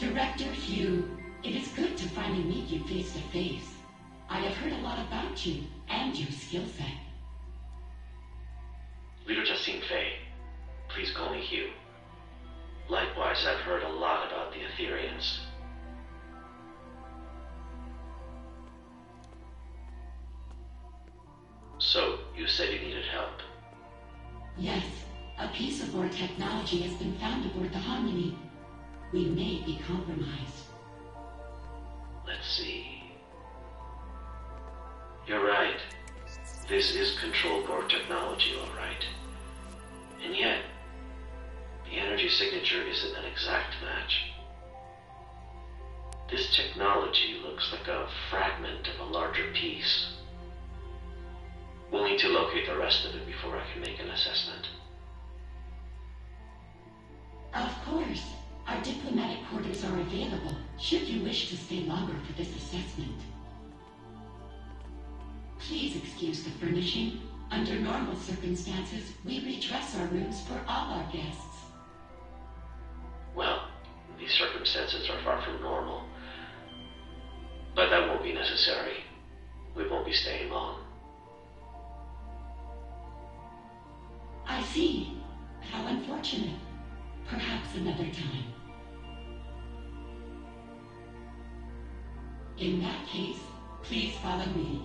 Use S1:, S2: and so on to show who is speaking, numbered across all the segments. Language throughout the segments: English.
S1: Director Hugh, it is good to finally meet you face to face. I have heard a lot about you and your skill set.
S2: Leader Justine Fay, please call me Hugh. Likewise, I've heard a lot about the Aetherians. So, you said you needed help?
S1: Yes, a piece of our technology has been found aboard the Harmony. We may be compromised.
S2: Let's see. You're right. This is control board technology, all right. And yet, the energy signature isn't an exact match. This technology looks like a fragment of a larger piece. We'll need to locate the rest of it before I can make an assessment.
S1: Of course. Our diplomatic quarters are available, should you wish to stay longer for this assessment. Please excuse the furnishing. Under normal circumstances, we redress our rooms for all our guests.
S2: Well, these circumstances are far from normal. But that won't be necessary. We won't be staying long.
S1: I see. How unfortunate. Perhaps another time. In that case, please follow me.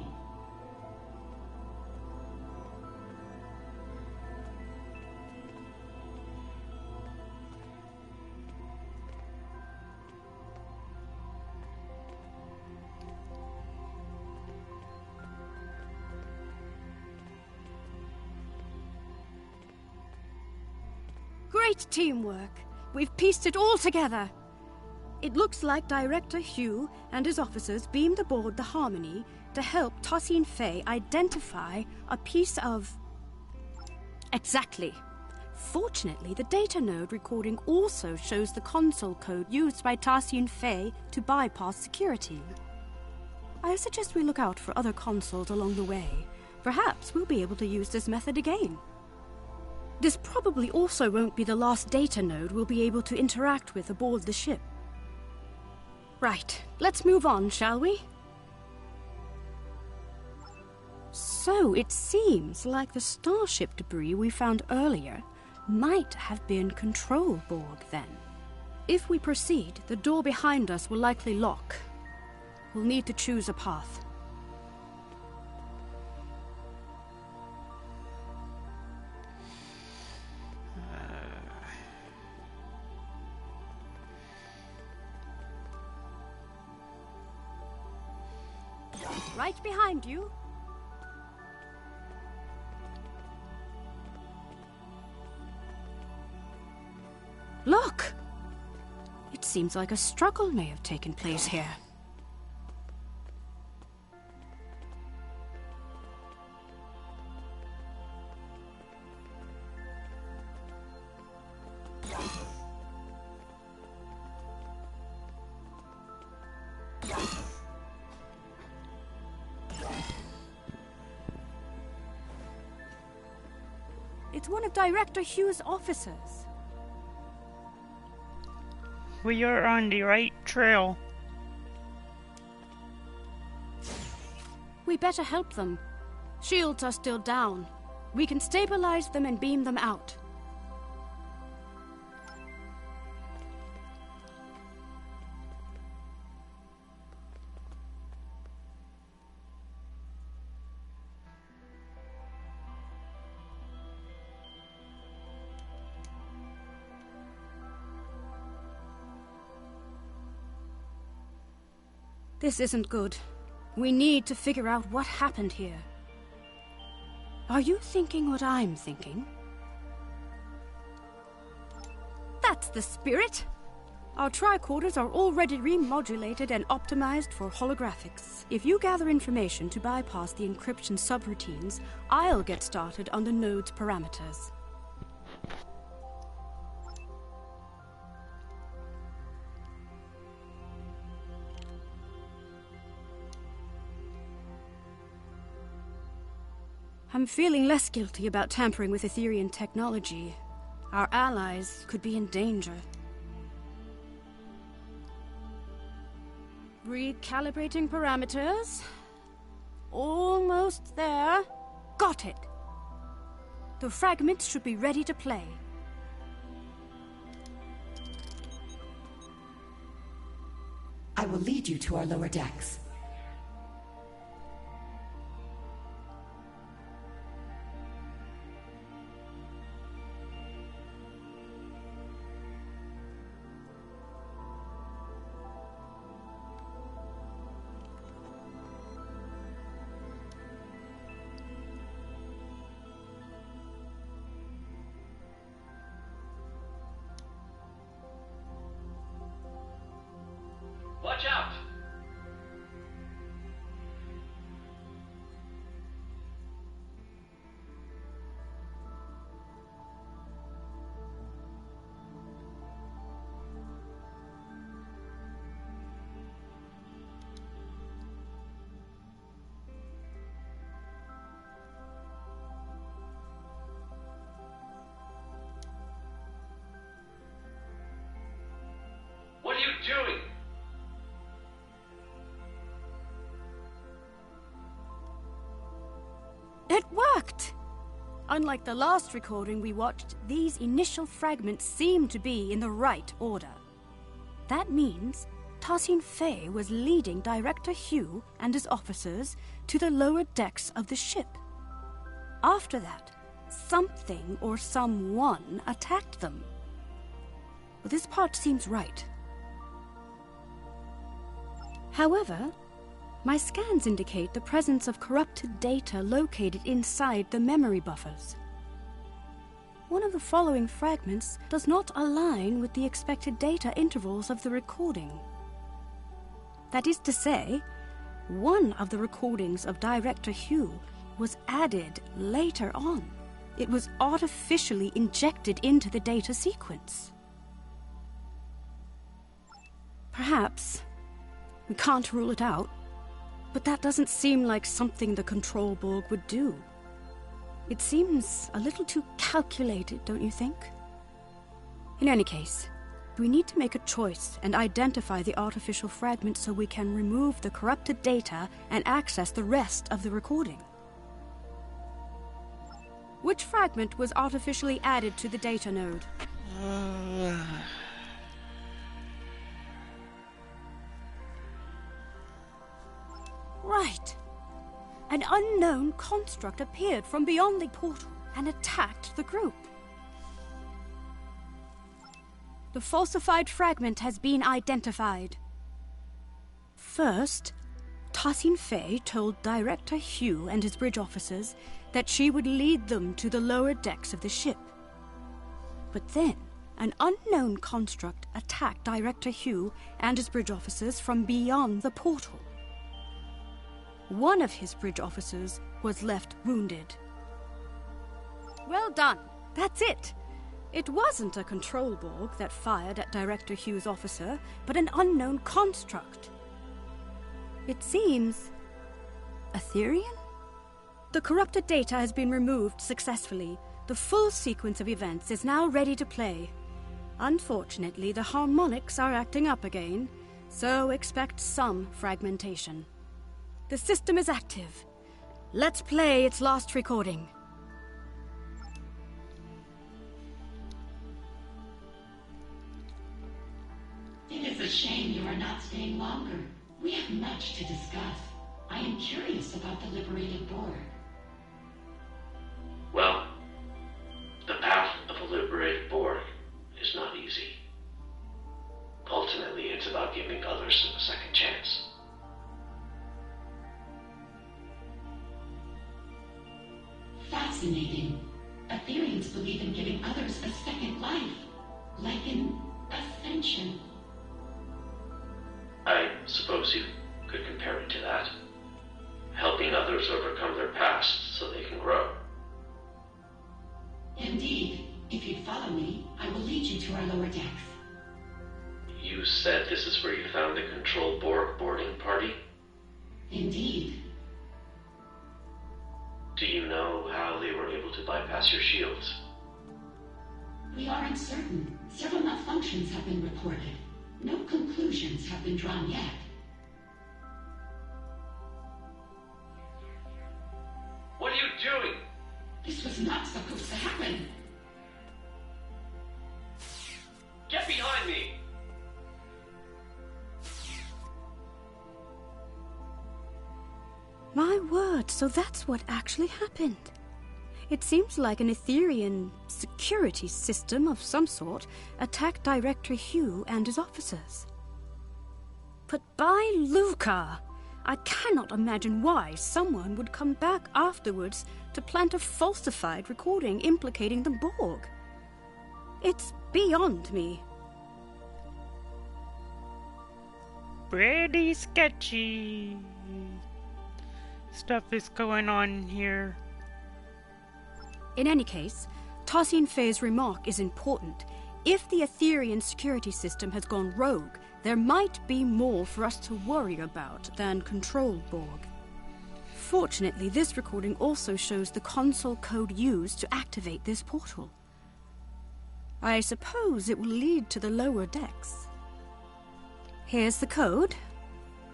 S3: Great teamwork. We've pieced it all together. It looks like Director Hugh and his officers beamed aboard the Harmony to help Tosin Fay identify a piece of... Exactly. Fortunately, the data node recording also shows the console code used by Tosin Fay to bypass security. I suggest we look out for other consoles along the way. Perhaps we'll be able to use this method again. This probably also won't be the last data node we'll be able to interact with aboard the ship. Right, let's move on, shall we? So, it seems like the starship debris we found earlier might have been control Borg then. If we proceed, the door behind us will likely lock. We'll need to choose a path. Right behind you. Look! It seems like a struggle may have taken place here. It's one of Director Hugh's officers.
S4: We are on the right trail.
S3: We better help them. Shields are still down. We can stabilize them and beam them out. This isn't good. We need to figure out what happened here. Are you thinking what I'm thinking? That's the spirit! Our tricorders are already remodulated and optimized for holographics. If you gather information to bypass the encryption subroutines, I'll get started on the node's parameters. I'm feeling less guilty about tampering with Aetherian technology. Our allies could be in danger. Recalibrating parameters. Almost there. Got it. The fragments should be ready to play.
S1: I will lead you to our lower decks.
S2: Watch out! What are you doing?
S3: It worked! Unlike the last recording we watched, these initial fragments seem to be in the right order. That means Tassine Fey was leading Director Hugh and his officers to the lower decks of the ship. After that, something or someone attacked them. Well, this part seems right. However, my scans indicate the presence of corrupted data located inside the memory buffers. One of the following fragments does not align with the expected data intervals of the recording. That is to say, one of the recordings of Director Hugh was added later on. It was artificially injected into the data sequence. Perhaps. We can't rule it out. But that doesn't seem like something the Control Borg would do. It seems a little too calculated, don't you think? In any case, we need to make a choice and identify the artificial fragment so we can remove the corrupted data and access the rest of the recording. Which fragment was artificially added to the data node? Right. An unknown construct appeared from beyond the portal and attacked the group. The falsified fragment has been identified. First, Tassine Fey told Director Hugh and his bridge officers that she would lead them to the lower decks of the ship. But then, an unknown construct attacked Director Hugh and his bridge officers from beyond the portal. One of his bridge officers was left wounded. Well done. That's it. It wasn't a Control Borg that fired at Director Hugh's officer, but an unknown construct. It seems Etherian? The corrupted data has been removed successfully. The full sequence of events is now ready to play. Unfortunately, the harmonics are acting up again, so expect some fragmentation. The system is active. Let's play its last recording.
S1: It is a shame you are not staying longer. We have much to discuss. I am curious about the liberated Borg.
S2: Well, the path of a liberated Borg is not easy. Ultimately, it's about giving others a second chance.
S1: Fascinating. Etherians believe in giving others a second life, like in ascension.
S2: I suppose you could compare it to that. Helping others overcome their past so they can grow.
S1: Indeed. If you follow me, I will lead you to our lower decks.
S2: You said this is where you found the Control Borg boarding party?
S1: Indeed.
S2: Do you know how they were able to bypass your shields?
S1: We are uncertain. Several malfunctions have been reported. No conclusions have been drawn yet. was not supposed to happen.
S2: Get behind me!
S3: My word, so that's what actually happened. It seems like an Etherian security system of some sort attacked Director Hugh and his officers. But by Luca, I cannot imagine why someone would come back afterwards to plant a falsified recording implicating the Borg. It's beyond me.
S4: Pretty sketchy stuff is going on here.
S3: In any case, Tosin Fei's remark is important. If the Etherian security system has gone rogue, there might be more for us to worry about than Control Borg. Fortunately, this recording also shows the console code used to activate this portal. I suppose it will lead to the lower decks. Here's the code.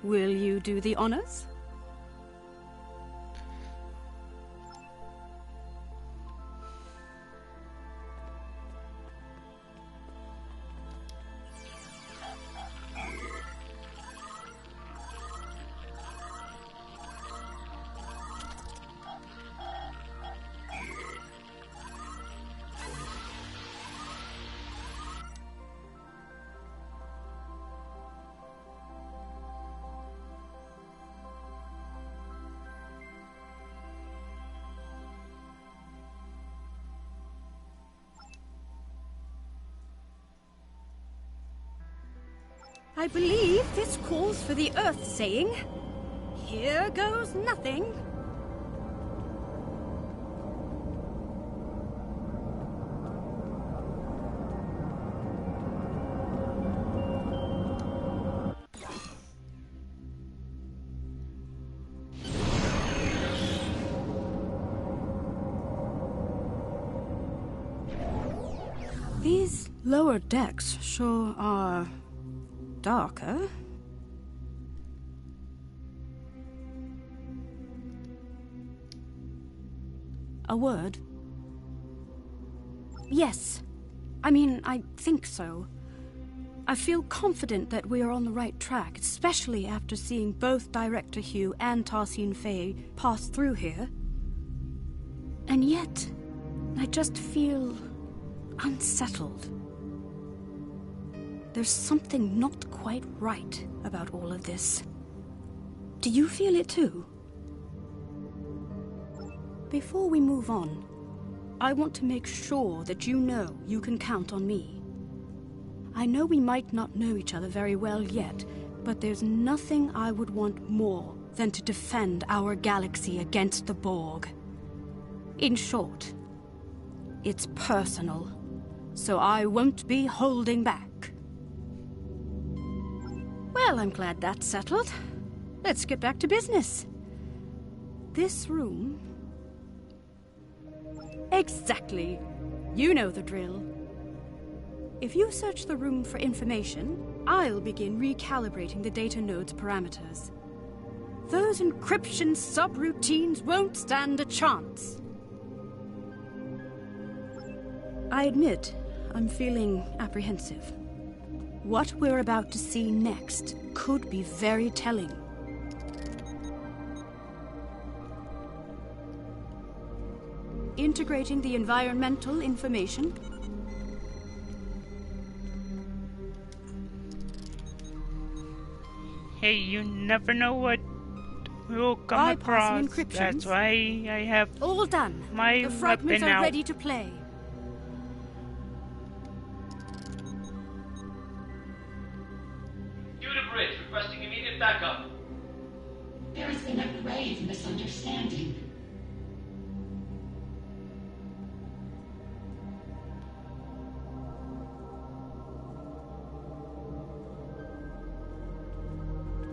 S3: Will you do the honors? I believe this calls for the Earth saying, "Here goes nothing." These lower decks sure are darker. A word? Yes. I mean, I think so. I feel confident that we are on the right track, especially after seeing both Director Hugh and Tosin Fei pass through here. And yet, I just feel unsettled. There's something not quite right about all of this. Do you feel it too? Before we move on, I want to make sure that you know you can count on me. I know we might not know each other very well yet, but there's nothing I would want more than to defend our galaxy against the Borg. In short, it's personal, so I won't be holding back. Well, I'm glad that's settled. Let's get back to business. This room... Exactly. You know the drill. If you search the room for information, I'll begin recalibrating the data node's parameters. Those encryption subroutines won't stand a chance. I admit, I'm feeling apprehensive. What we're about to see next could be very telling. Integrating the environmental information.
S4: Hey, you never know what we'll come across. That's why I have
S3: all done.
S4: My
S3: the fragments
S4: weapon
S3: are
S4: out.
S3: Ready to play.
S2: Requesting immediate backup.
S1: There has been a grave misunderstanding.